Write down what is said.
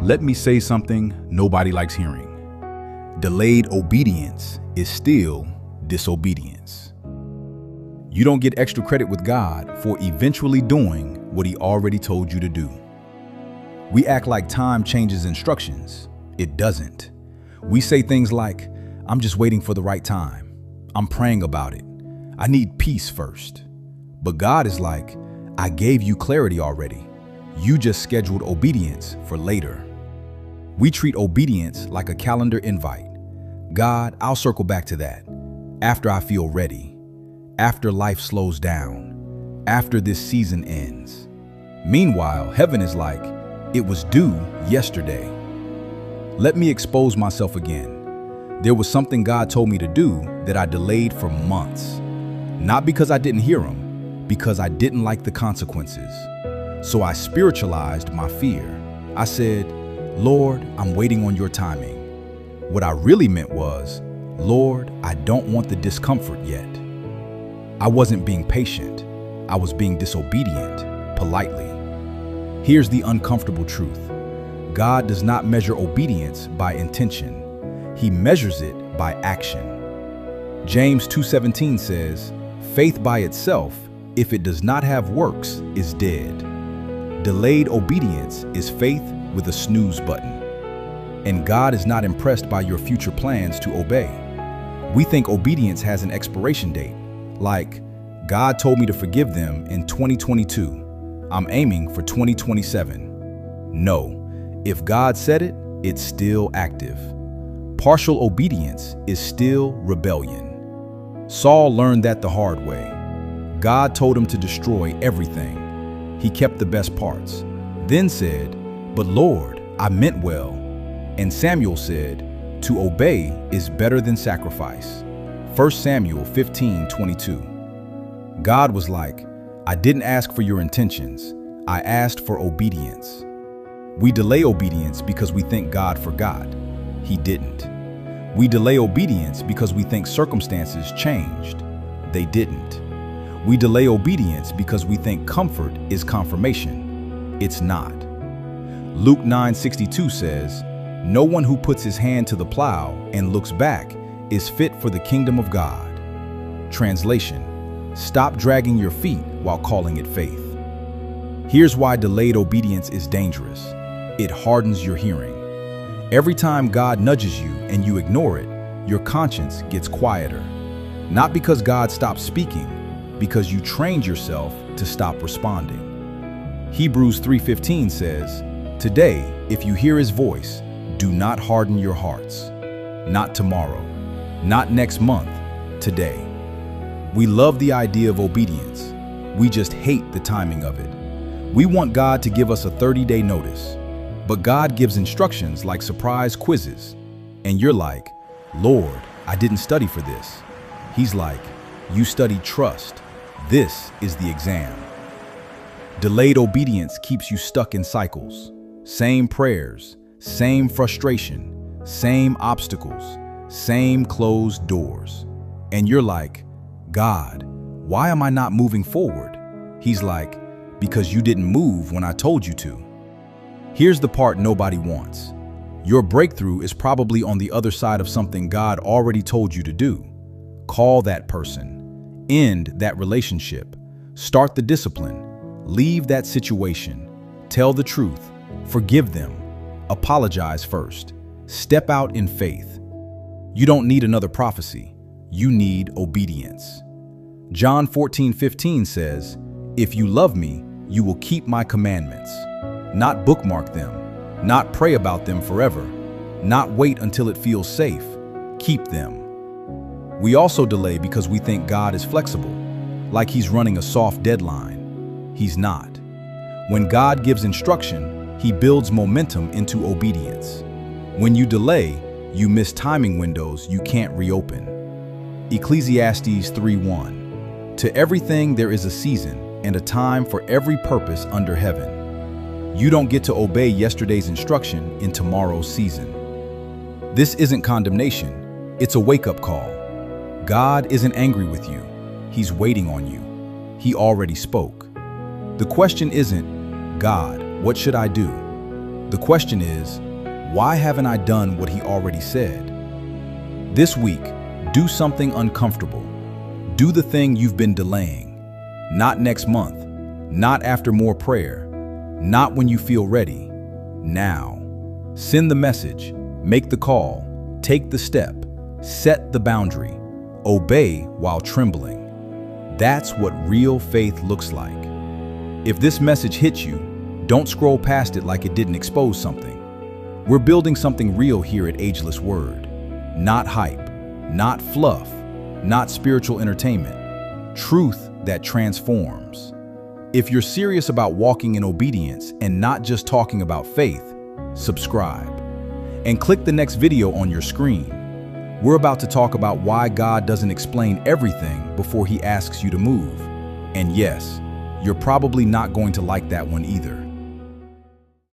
Let me say something nobody likes hearing. Delayed obedience is still disobedience. You don't get extra credit with God for eventually doing what He already told you to do. We act like time changes instructions. It doesn't. We say things like, I'm just waiting for the right time. I'm praying about it. I need peace first. But God is like, I gave you clarity already. You just scheduled obedience for later. We treat obedience like a calendar invite. God, I'll circle back to that. After I feel ready. After life slows down. After this season ends. Meanwhile, heaven is like, it was due yesterday. Let me expose myself again. There was something God told me to do that I delayed for months. Not because I didn't hear Him, because I didn't like the consequences. So I spiritualized my fear. I said, Lord, I'm waiting on your timing. What I really meant was, Lord, I don't want the discomfort yet. I wasn't being patient. I was being disobedient, politely. Here's the uncomfortable truth. God does not measure obedience by intention. He measures it by action. James 2:17 says, faith by itself, if it does not have works, is dead. Delayed obedience is faith with a snooze button. And God is not impressed by your future plans to obey. We think obedience has an expiration date, like, God told me to forgive them in 2022. I'm aiming for 2027. No, if God said it, it's still active. Partial obedience is still rebellion. Saul learned that the hard way. God told him to destroy everything. He kept the best parts, then said, but Lord, I meant well. And Samuel said, to obey is better than sacrifice. 1 Samuel 15:22. God was like, I didn't ask for your intentions. I asked for obedience. We delay obedience because we think God forgot. He didn't. We delay obedience because we think circumstances changed. They didn't. We delay obedience because we think comfort is confirmation. It's not. Luke 9:62 says, no one who puts his hand to the plow and looks back is fit for the kingdom of God. Translation, stop dragging your feet while calling it faith. Here's why delayed obedience is dangerous. It hardens your hearing. Every time God nudges you and you ignore it, your conscience gets quieter. Not because God stopped speaking, because you trained yourself to stop responding. Hebrews 3:15 says, today, if you hear His voice, do not harden your hearts. Not tomorrow, not next month, today. We love the idea of obedience. We just hate the timing of it. We want God to give us a 30-day notice, but God gives instructions like surprise quizzes. And you're like, Lord, I didn't study for this. He's like, you studied trust. This is the exam. Delayed obedience keeps you stuck in cycles. Same prayers, same frustration, same obstacles, same closed doors. And you're like, God, why am I not moving forward? He's like, because you didn't move when I told you to. Here's the part nobody wants. Your breakthrough is probably on the other side of something God already told you to do. Call that person. End that relationship. Start the discipline. Leave that situation. Tell the truth. Forgive them. Apologize first. Step out in faith. You don't need another prophecy. You need obedience. John 14:15 says, if you love me, you will keep my commandments. Not bookmark them. Not pray about them forever. Not wait until it feels safe. Keep them. We also delay because we think God is flexible, like He's running a soft deadline. He's not. When God gives instruction, He builds momentum into obedience. When you delay, you miss timing windows you can't reopen. Ecclesiastes 3:1. To everything there is a season and a time for every purpose under heaven. You don't get to obey yesterday's instruction in tomorrow's season. This isn't condemnation, it's a wake-up call. God isn't angry with you. He's waiting on you. He already spoke. The question isn't, God, what should I do? The question is, why haven't I done what he already said? This week, do something uncomfortable. Do the thing you've been delaying. Not next month, not after more prayer, not when you feel ready. Now. Send the message, make the call, take the step, set the boundary, obey while trembling. That's what real faith looks like. If this message hits you, don't scroll past it like it didn't expose something. We're building something real here at Ageless Word. Not hype, not fluff, not spiritual entertainment. Truth that transforms. If you're serious about walking in obedience and not just talking about faith, subscribe. And click the next video on your screen. We're about to talk about why God doesn't explain everything before he asks you to move. And yes, you're probably not going to like that one either.